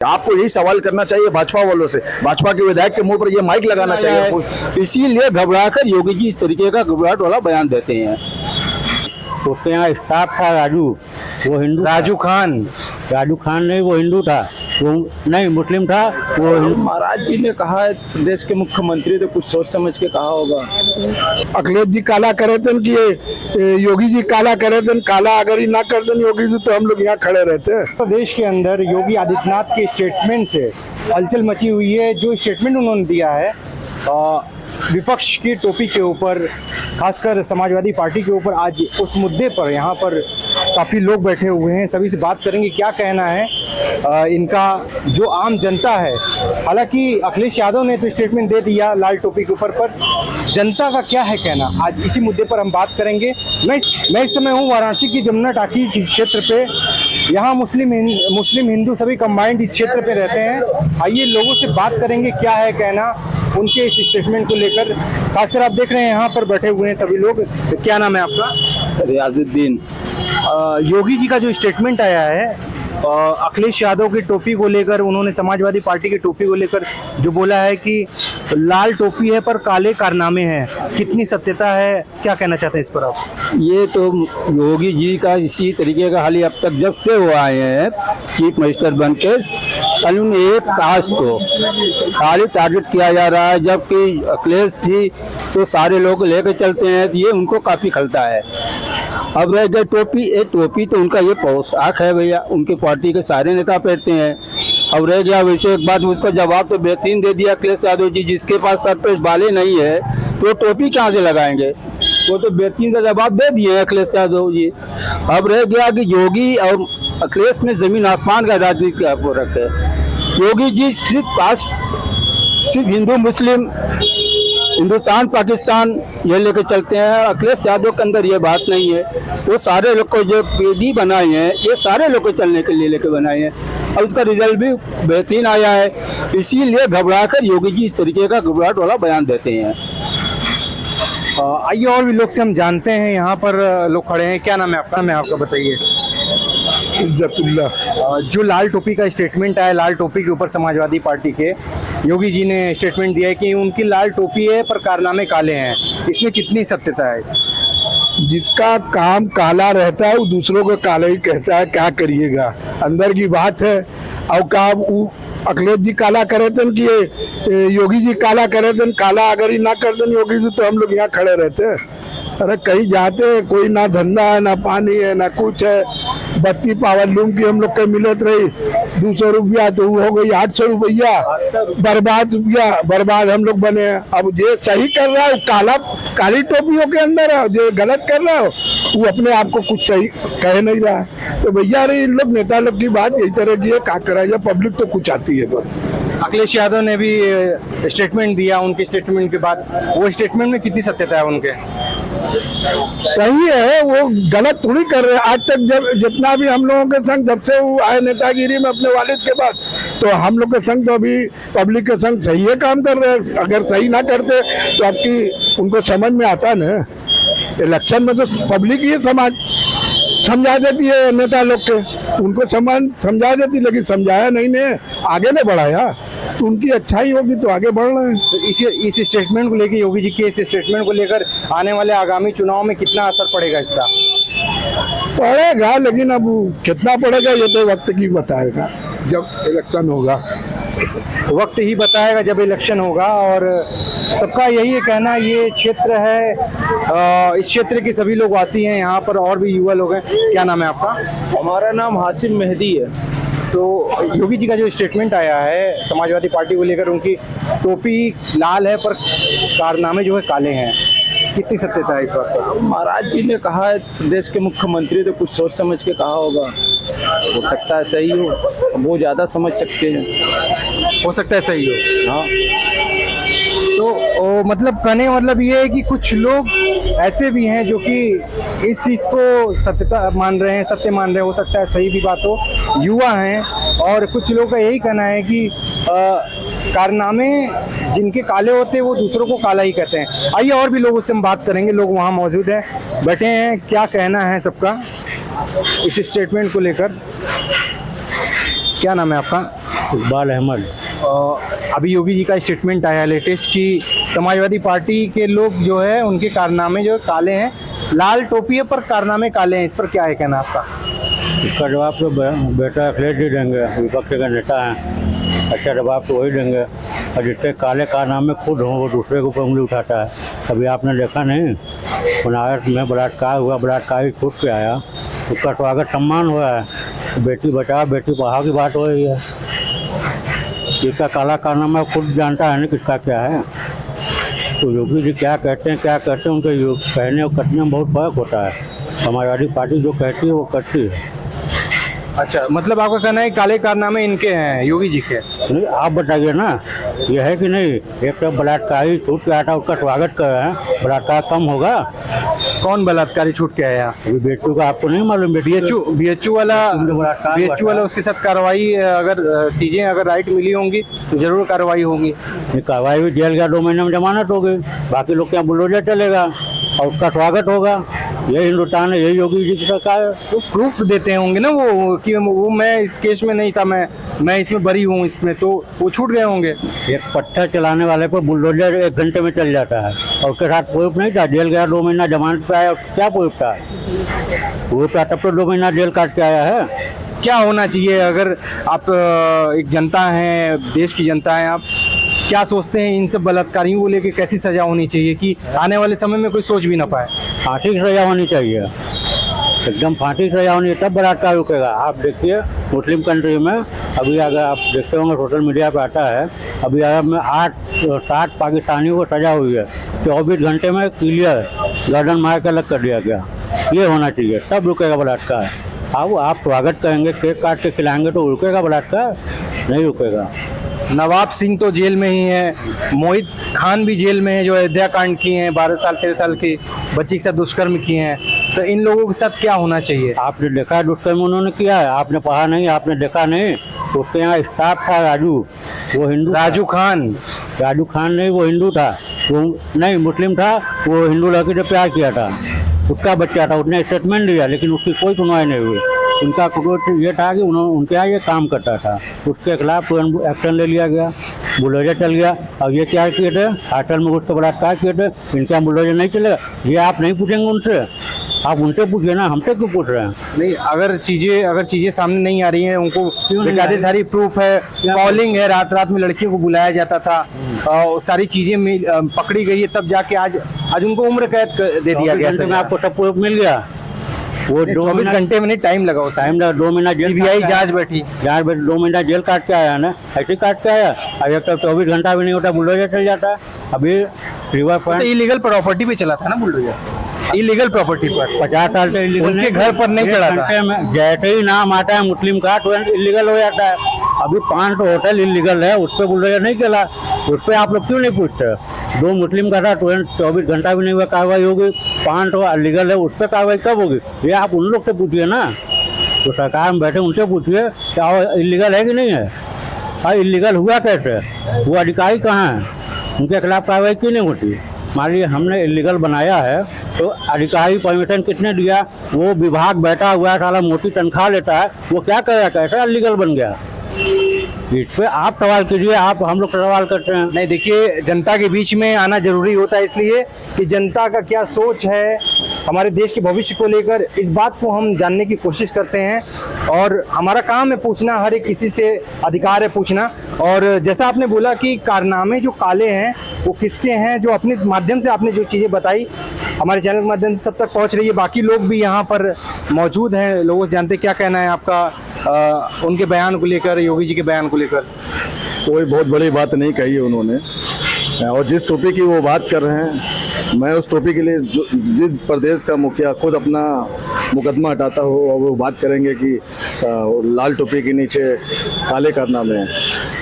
आपको यही सवाल करना चाहिए भाजपा वालों से, भाजपा के विधायक के मुंह पर ये माइक लगाना चाहिए। इसीलिए घबराकर योगी जी इस तरीके का घबराहट वाला बयान देते हैं। उसके यहाँ स्टाफ था राजू, वो हिंदू। राजू खान नहीं, वो हिंदू था, वो नहीं मुस्लिम था, वो हिंदू। महाराज जी ने कहा है, प्रदेश के मुख्यमंत्री तो कुछ सोच समझ के कहा होगा। अखिलेश जी काला करे थे कि योगी जी काला करे थे, काला अगर ही ना कर दें योगी जी तो हम लोग यहाँ खड़े रहते। प्रदेश के अंदर योगी आदित्यनाथ के स्टेटमेंट से हलचल मची हुई है। जो स्टेटमेंट उन्होंने दिया है विपक्ष की टोपी के ऊपर, खासकर समाजवादी पार्टी के ऊपर, आज उस मुद्दे पर यहाँ पर काफ़ी लोग बैठे हुए हैं। सभी से बात करेंगे क्या कहना है इनका, जो आम जनता है। हालांकि अखिलेश यादव ने तो स्टेटमेंट दे दिया लाल टोपी के ऊपर, पर जनता का क्या है कहना, आज इसी मुद्दे पर हम बात करेंगे। मैं इस समय हूँ वाराणसी की जमुना टाकी क्षेत्र पे। यहाँ मुस्लिम हिंदू सभी कंबाइंड इस क्षेत्र पे रहते हैं। आइए लोगों से बात करेंगे क्या है कहना उनके इस स्टेटमेंट को लेकर। खासकर आप देख रहे हैं यहाँ पर बैठे हुए हैं सभी लोग। क्या नाम है आपका? रियाजुद्दीन। योगी जी का जो स्टेटमेंट आया है अखिलेश यादव की टोपी को लेकर, उन्होंने समाजवादी पार्टी की टोपी को लेकर जो बोला है कि लाल टोपी है पर काले कारनामे हैं, कितनी सत्यता है, क्या कहना चाहते हैं इस पर आप? ये तो योगी जी का इसी तरीके का हाल ही अब तक जब से वो आए हैं चीफ मिनिस्टर बन के, कल एक कास्ट को खाली टारगेट किया जा रहा है, जबकि अखिलेश जी तो सारे लोग लेकर चलते हैं, तो ये उनको काफ़ी खलता है। अब रह गए टोपी, एक टोपी तो उनका ये पोशाक है भैया, उनके पार्टी के सारे नेता पहनते हैं। अब रह गया वैसे एक बात, उसका जवाब तो बेहतरीन दे दिया अखिलेश यादव जी। जिसके पास सर पे बालें नहीं है तो टोपी कहाँ से लगाएंगे, वो तो बेहतरीन का जवाब दे दिए अखिलेश यादव जी। अब रह गया कि योगी और अखिलेश में जमीन आसमान का राजनीति का फर्क है। योगी जी सिर्फ हिंदू मुस्लिम, हिंदुस्तान पाकिस्तान ये लेके चलते हैं। अखिलेश यादव के अंदर ये बात नहीं है। वो सारे लोग को जो पीढ़ी बनाए हैं, ये सारे लोग को चलने के लिए लेके बनाए हैं, और उसका रिजल्ट भी बेहतरीन आया है। इसीलिए घबराकर योगी जी इस तरीके का घबराहट वाला बयान देते हैं। आइए और भी लोग से हम जानते हैं, यहाँ पर लोग खड़े हैं। क्या नाम है आपका? मैं आपका बताइए। इज्जतुल्ला। जो लाल टोपी का स्टेटमेंट आया, लाल टोपी के ऊपर समाजवादी पार्टी के योगी जी ने स्टेटमेंट दिया है कि उनकी लाल टोपी है पर कारनामे काले हैं, इसमें कितनी सत्यता है? जिसका काम काला रहता है वो दूसरों को काला ही कहता है, क्या करिएगा, अंदर की बात है। और क्या अखिलेश जी काला करे थे कि योगी जी काला करे थे, काला अगर ही ना कर दें योगी जी तो हम लोग यहाँ खड़े रहते हैं। अरे कहीं जाते हैं, कोई ना धंधा है, ना पानी है, ना कुछ है। बत्ती पावर लूम की हम लोग के मिलत रही 200 रुपया, तो वो हो गई 800 रुपया। बर्बाद हम लोग बने हैं। अब जो सही कर रहा है काली टोपियों के अंदर है, जो गलत कर रहा है वो अपने आप को कुछ सही कह नहीं रहा है। तो भैया अरे इन लोग नेता लोग की बात यही तरह की है, क्या करा जाए, पब्लिक तो कुछ आती है बस। अखिलेश यादव ने भी स्टेटमेंट दिया, उनके स्टेटमेंट के बाद वो स्टेटमेंट में कितनी सत्यता है उनके? सही है, वो गलत थोड़ी कर रहे हैं। आज तक जब जितना भी हम लोगों के संग, जब से वो आए नेतागिरी में अपने वालिद के बाद, तो हम लोग के संग तो अभी पब्लिक के संग सही है काम कर रहे हैं। अगर सही ना करते तो आपकी उनको समझ में आता ना। इलेक्शन में तो पब्लिक ही समझा देती है नेता लोग के, उनको समझा देती, लेकिन समझाया नहीं ने, आगे नहीं बढ़ाया। तो उनकी अच्छाई होगी तो आगे बढ़ रहे हैं। तो इस स्टेटमेंट को लेकर, योगी जी के इस स्टेटमेंट को लेकर आने वाले आगामी चुनाव में कितना असर पड़ेगा इसका? पड़ेगा, लेकिन अब कितना पड़ेगा ये तो वक्त की बताएगा जब इलेक्शन होगा। वक्त ही बताएगा जब इलेक्शन होगा। और सबका यही कहना, ये क्षेत्र है, इस क्षेत्र के सभी लोग वासी हैं, यहाँ पर और भी युवा लोग हैं। क्या नाम है आपका? हमारा नाम हासिम मेहदी है। तो योगी जी का जो स्टेटमेंट आया है समाजवादी पार्टी को लेकर, उनकी टोपी लाल है पर कारनामे जो है काले हैं, कितनी सत्यता है इस बात पर? महाराज जी ने कहा है, प्रदेश के मुख्यमंत्री तो कुछ सोच समझ के कहा होगा। हो सकता है सही हो, वो ज़्यादा समझ सकते हैं। हो सकता है सही हो। हाँ, तो मतलब कहने का मतलब ये है कि कुछ लोग ऐसे भी हैं जो कि इस चीज़ को सत्यता मान रहे हैं, सत्य मान रहे हैं। हो सकता है सही भी बात हो, युवा हैं। और कुछ लोगों का यही कहना है कि कारनामे जिनके काले होते हैं वो दूसरों को काला ही कहते हैं। आइए और भी लोगों से हम बात करेंगे, लोग वहाँ मौजूद हैं, बैठे हैं। क्या कहना है सबका इस स्टेटमेंट को लेकर? क्या नाम है आपका? इकबाल अहमद। अभी योगी जी का स्टेटमेंट आया लेटेस्ट कि समाजवादी पार्टी के लोग जो है उनके कारनामे जो काले हैं, लाल टोपी पर कारनामे काले हैं, इस पर क्या है कहना आपका? इसका जवाब तो बेटा अखिलेश जी देंगे, विपक्ष का नेता हैं, अच्छा जवाब तो वही देंगे। और जितने काले कारनामे खुद हों वो दूसरे के ऊपर उंगली उठाता है। अभी आपने देखा नहीं, बनारस में बलात्कार हुआ, बलात्कारी छूट के आया, उसका स्वागत सम्मान हुआ है। बेटी बचाओ बेटी पढ़ाओ की बात हो रही है। इसका काला कारनामा खुद जानता है ना किसका क्या है। तो योगी जी क्या कहते हैं उनके कहने और करने में बहुत फर्क होता है। समाजवादी पार्टी जो कहती है वो करती है। अच्छा, मतलब आपका कहना है काले कारनामे इनके हैं, योगी जी के? नहीं, आप बताइए ना, ये है कि नहीं? एक तो बलात्कारी छूट के आया, उसका स्वागत कर रहे हैं, बलात्कार कम होगा? कौन बलात्कारी छूट के आया? अभी बेटू का आपको नहीं मालूम? बीएचयू वाला उसके साथ कार्रवाई, अगर चीजें अगर राइट मिली होंगी तो जरूर कार्रवाई होगी। कार्रवाई भी जेल गया, 2 महीने में जमानत होगी, बाकी लोग क्या बुलडोजर चलेगा और उसका स्वागत होगा। यही हिंदुस्तान है, यही योगी जी की सरकार है। तो प्रूफ देते होंगे ना वो कि वो मैं इस केस में नहीं था, मैं इसमें बरी हूँ, इसमें तो वो छूट गए होंगे। एक पत्थर चलाने वाले पर बुलडोजर 1 घंटे में चल जाता है और उसके साथ प्रूफ नहीं था, जेल गया, 2 महीना जमानत पे आया, क्या प्रूफ था? प्रूफ था तब तो 2 महीना जेल काट के आया है। क्या होना चाहिए? अगर आप एक जनता हैं, देश की जनता हैं, आप क्या सोचते हैं इन सब बलात्कारियों को लेकर कैसी सजा होनी चाहिए कि आने वाले समय में कोई सोच भी ना पाए? फांसी की सजा होनी चाहिए, एकदम फांसी की सजा होनी है, तब बलात्कार रुकेगा। आप देखिए मुस्लिम कंट्री में अभी अगर आप देखते होंगे सोशल मीडिया पे आता है, अभी अरब में 7 पाकिस्तानियों को सजा हुई है, 24 घंटे में क्लियर गर्दन मार के अलग कर दिया गया। ये होना चाहिए, तब रुकेगा बलात्कार। अब आप स्वागत करेंगे, केक काट के खिलाएंगे तो रुकेगा बलात्कार? नहीं रुकेगा। नवाब सिंह तो जेल में ही है, मोहित खान भी जेल में है जो अयोध्या कांड किए हैं, 12 साल 13 साल की बच्ची के साथ दुष्कर्म किए हैं। तो इन लोगों के साथ क्या होना चाहिए? आपने देखा है दुष्कर्म उन्होंने किया है? आपने पढ़ा नहीं, आपने देखा नहीं? उसके यहाँ स्टाफ था राजू, वो हिंदू, राजू खान नहीं, वो हिंदू था, वो नहीं मुस्लिम था, वो हिंदू लड़की से प्यार किया था, उसका बच्चा था, उसने स्टेटमेंट दिया लेकिन उसकी कोई सुनवाई नहीं हुई। उनका कुछ ये था कि उनके यहाँ ये काम करता था, उसके खिलाफ तुरंत एक्शन ले लिया गया, बुलडोजर चल गया। अब ये क्या किए थे? होटल में उसको बलात्कार किए थे, इनके यहाँ बुलडोजर नहीं चलेगा? ये आप नहीं पूछेंगे उनसे? आप उनसे पूछिए ना, हमसे क्यों पूछ रहे हैं? नहीं, अगर चीजें सामने नहीं आ रही हैं, उनको बेकायदे सारी प्रूफ है, कॉलिंग है, रात में लड़कियों को बुलाया जाता था, और सारी चीजें पकड़ी गई है, तब जाके आज उनको उम्र कैद दे दिया गया। आपको सब प्रूफ मिल गया? वो 24 घंटे में नहीं, टाइम लगा, उस टाइम लगा, 2 महीना जेल, सीबीआई जांच बैठी, 2 महीना जेल काट के आया ना, ऐसे काट के आया। अब एक तो 24 घंटा भी नहीं होता, बुलडोजर चल जाता है। अभी रिवर फ्रंट इलीगल प्रॉपर्टी पे चला था ना बुलडोजर, इलीगल प्रॉपर्टी पर 50 साल से इलीगल, उनके घर पर नहीं चढ़ा था। जैसे ही नाम आता है मुस्लिम का तुरंत इलीगल हो जाता है। अभी 5 होटल इलीगल है, उस पर बुलडोजर नहीं चला, उस पर आप लोग क्यों नहीं पूछते? 2 मुस्लिम का था, तुरंत 24 घंटा भी नहीं हुआ, कार्रवाई होगी। 5 इलीगल है, उस पर कार्रवाई कब होगी? ये आप उन लोग से पूछिए ना, तो सरकार में बैठे उनसे पूछिए क्या इलीगल है कि नहीं है। हाँ, इलीगल हुआ कैसे? वो अधिकारी कहाँ हैं? उनके खिलाफ कार्रवाई क्यों नहीं होती? मान लीजिए हमने इलीगल बनाया है तो अधिकारी परमिशन किसने दिया? वो विभाग बैठा हुआ है, साला मोटी तनख्वाह लेता है, वो क्या करेगा? कैसे इलीगल बन गया? इस पे आप सवाल कीजिए, आप हम लोग सवाल करते हैं। नहीं, देखिए जनता के बीच में आना जरूरी होता है, इसलिए कि जनता का क्या सोच है हमारे देश के भविष्य को लेकर, इस बात को हम जानने की कोशिश करते हैं और हमारा काम है पूछना, हर एक किसी से अधिकार है पूछना। और जैसा आपने बोला कि कारनामे जो काले हैं वो किसके हैं, जो अपने माध्यम से आपने जो चीज़ें बताई हमारे चैनल के माध्यम से सब तक पहुंच रही है। बाकी लोग भी यहाँ पर मौजूद हैं, लोग जानते क्या कहना है आपका उनके बयान को लेकर, योगी जी के बयान को लेकर। कोई बहुत बड़ी बात नहीं कही है उन्होंने, और जिस टॉपिक की वो बात कर रहे हैं, मैं उस टॉपिक के लिए जिस प्रदेश का मुखिया खुद अपना मुकदमा हटाता हो और वो बात करेंगे कि लाल टोपी के नीचे काले कारनामे हैं।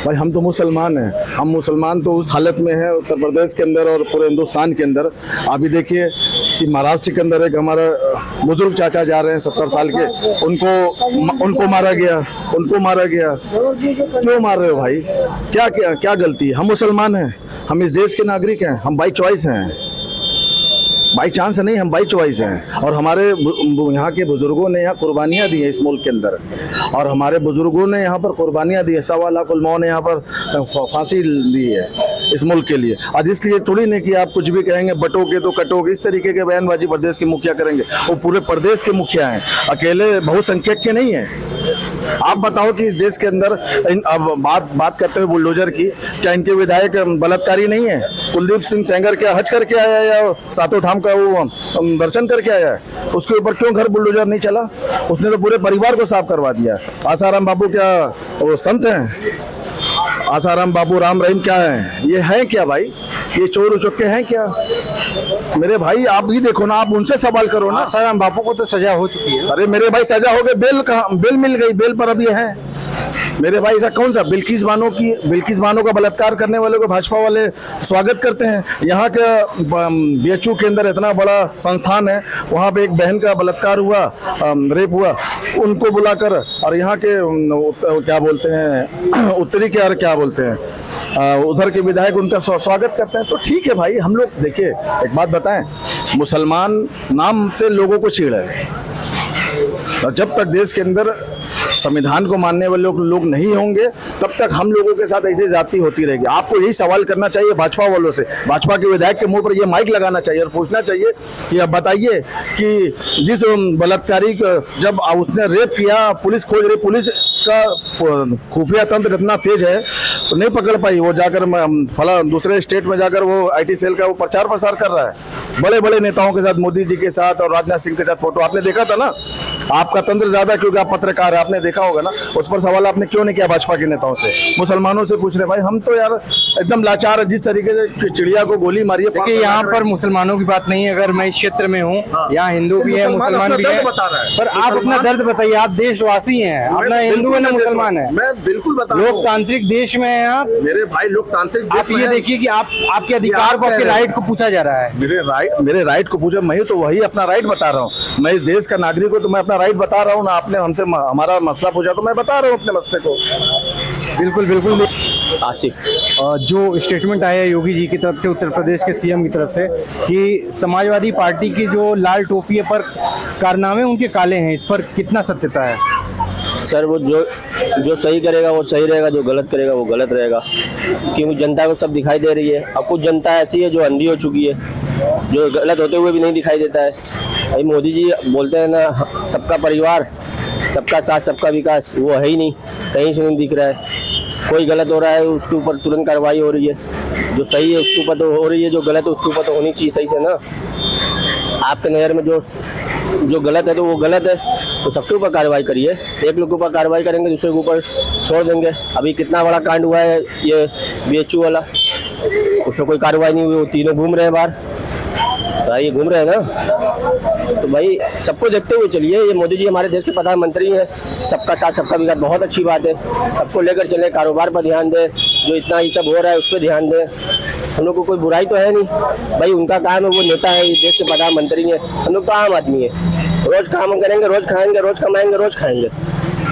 भाई हम तो मुसलमान हैं, हम मुसलमान तो उस हालत में हैं उत्तर प्रदेश के अंदर और पूरे हिंदुस्तान के अंदर। अभी देखिए कि महाराष्ट्र के अंदर एक हमारा बुजुर्ग चाचा जा रहे हैं 70 साल के, उनको मारा गया, क्यों मार रहे हो भाई? क्या गलती है? हम मुसलमान हैं, हम इस देश के नागरिक हैं, हम बाई चॉइस हैं, बाई चांस नहीं, हम बाई चॉइस हैं। और हमारे यहाँ के बुजुर्गों ने यहाँ कुर्बानियाँ दी हैं इस मुल्क के अंदर, और हमारे बुजुर्गों ने यहाँ पर कुर्बानियाँ दी है। 1.25 लाख उलमाओं ने यहाँ पर फांसी दी है इस मुल्क के लिए। आज इसलिए थोड़ी नहीं कि आप कुछ भी कहेंगे बटोगे तो कटोगे, इस तरीके के बयानबाजी प्रदेश के मुखिया करेंगे। वो पूरे प्रदेश के मुखिया हैं, अकेले बहुसंख्यक के नहीं हैं। आप बताओ कि इस देश के अंदर अब बात करते हुए बुलडोजर की, क्या इनके विधायक बलात्कारी नहीं है? कुलदीप सिंह सेंगर क्या हज करके आया या सातों धाम का वो दर्शन करके आया है? उसके ऊपर क्यों घर बुलडोजर नहीं चला? उसने तो पूरे परिवार को साफ करवा दिया। आसाराम बाबू क्या वो संत हैं? आसाराम बाबू राम रहीम क्या है? ये है क्या भाई? ये चोर उचक्के हैं क्या? मेरे भाई आप भी देखो ना, आप उनसे सवाल करो ना। आसाराम बापू को तो सजा हो चुकी है। अरे मेरे भाई सजा हो गई, बेल कहाँ? बेल मिल गई, बेल पर अब ये है मेरे भाई। ऐसा कौन सा बिल्किस बानो का बलात्कार करने वाले को भाजपा वाले स्वागत करते हैं? यहाँ के बीएचयू के अंदर इतना बड़ा संस्थान है, वहाँ पे एक बहन का बलात्कार हुआ, रेप हुआ, उनको बुलाकर, और यहाँ के क्या बोलते हैं उत्तरी के, और क्या बोलते हैं उधर के विधायक उनका स्वागत करते हैं। तो ठीक है भाई, हम लोग देखिए एक बात बताएं, मुसलमान नाम से लोगों को छेड़ा है, और जब तक देश के अंदर संविधान को मानने वाले लोग नहीं होंगे तब तक हम लोगों के साथ ऐसी जाति होती रहेगी। आपको यही सवाल करना चाहिए भाजपा वालों से, भाजपा के विधायक के मुंह पर ये माइक लगाना चाहिए और पूछना चाहिए कि अब बताइए कि जिस बलात्कारी जब उसने रेप किया, पुलिस खोज रही, पुलिस का खुफिया तंत्र इतना तेज है तो नहीं पकड़ पाई। वो जाकर फला दूसरे स्टेट में जाकर वो आईटी सेल का वो प्रचार प्रसार कर रहा है, बड़े बड़े नेताओं के साथ, मोदी जी के साथ और राजनाथ सिंह के साथ फोटो आपने देखा था ना। आपका तंत्र ज्यादा क्योंकि आप पत्रकार है, आपने देखा होगा ना। उस पर सवाल आपने क्यों नहीं किया भाजपा के नेताओं से? मुसलमानों से पूछ रहे भाई, हम तो यार एकदम लाचार है। जिस तरीके से चिड़िया को गोली मारी है। देखिए यहाँ पर मुसलमानों की बात नहीं है, अगर मैं इस क्षेत्र में हूँ, यहाँ हिंदू भी है, मुसलमान भी है, पर आप अपना दर्द बताइए। आप देशवासी हैं, अपना हिंदू है ना मुसलमान है? मैं बिल्कुल बता रहा हूं। लोकतांत्रिक देश में है आप। मेरे भाई लोकतांत्रिक आप ये देखिए कि आपके अधिकार को, आपके राइट को पूछा जा रहा है। मेरे राइट को पूछा, मैं तो वही अपना राइट बता रहा हूँ। मैं इस देश का नागरिक हूँ तो मैं अपना राइट बता रहा हूँ ना। आपने हमसे हमारा मसला पूछा तो मैं बता रहा हूँ अपने मसले को। बिल्कुल बिल्कुल। आसिफ, जो स्टेटमेंट आया है योगी जी की तरफ से, उत्तर प्रदेश के सीएम की तरफ से, कि समाजवादी पार्टी की जो लाल टोपी है पर कारनामे उनके काले हैं, इस पर कितना सत्यता है? सर वो जो सही करेगा वो सही रहेगा, जो गलत करेगा वो गलत रहेगा, क्योंकि जनता को सब दिखाई दे रही है। अब कुछ जनता ऐसी है जो अंधी हो चुकी है, जो गलत होते हुए भी नहीं दिखाई देता है। अभी मोदी जी बोलते हैं ना, सबका परिवार, सबका साथ, सबका विकास, वो है ही नहीं, कहीं से नहीं दिख रहा है। कोई गलत हो रहा है उसके ऊपर तुरंत कार्रवाई हो रही है, जो सही है उसके ऊपर तो हो रही है, जो गलत है उसके ऊपर तो होनी चाहिए सही से ना। आपके नज़र में जो गलत है तो वो गलत है, तो सबके ऊपर कार्रवाई करिए। एक लोग के ऊपर कार्रवाई करेंगे, दूसरे के ऊपर छोड़ देंगे। अभी कितना बड़ा कांड हुआ है ये बीएचयू वाला, उसमें कोई कार्रवाई नहीं हुई, वो तीनों घूम रहे हैं बाहर, ये घूम रहे हैं ना। तो भाई सबको देखते हुए चलिए। ये मोदी जी हमारे देश के प्रधानमंत्री हैं, सबका साथ सबका विकास बहुत अच्छी बात है, सबको लेकर चले, कारोबार पर ध्यान दें, जो इतना ये सब हो रहा है उस पर ध्यान दें। हम लोग को कोई बुराई तो है नहीं भाई, उनका काम है, वो नेता है, देश के प्रधानमंत्री हैं, हम लोग तो आम आदमी है। रोज काम करेंगे, रोज खाएंगे, रोज कमाएंगे, रोज खाएंगे,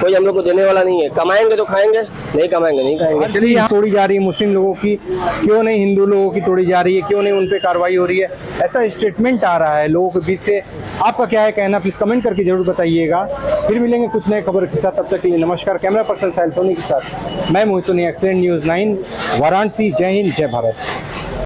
कोई हम लोग को देने वाला नहीं है। कमाएंगे तो खाएंगे, नहीं कमाएंगे नहीं खाएंगे। यहाँ तोड़ी जा रही है मुस्लिम लोगों की, क्यों नहीं हिंदू लोगों की तोड़ी जा रही है, क्यों नहीं उन पे कार्रवाई हो रही है? ऐसा स्टेटमेंट आ रहा है लोगों के बीच से। आपका क्या है कहना, प्लीज कमेंट करके जरूर बताइएगा। फिर मिलेंगे कुछ नए खबर के साथ, तब तक के लिए नमस्कार। कैमरा पर्सन साहिल सोनी के साथ मैं मोहित सोनी, एक्सीलेंट न्यूज़ 9 वाराणसी। जय हिंद, जय भारत।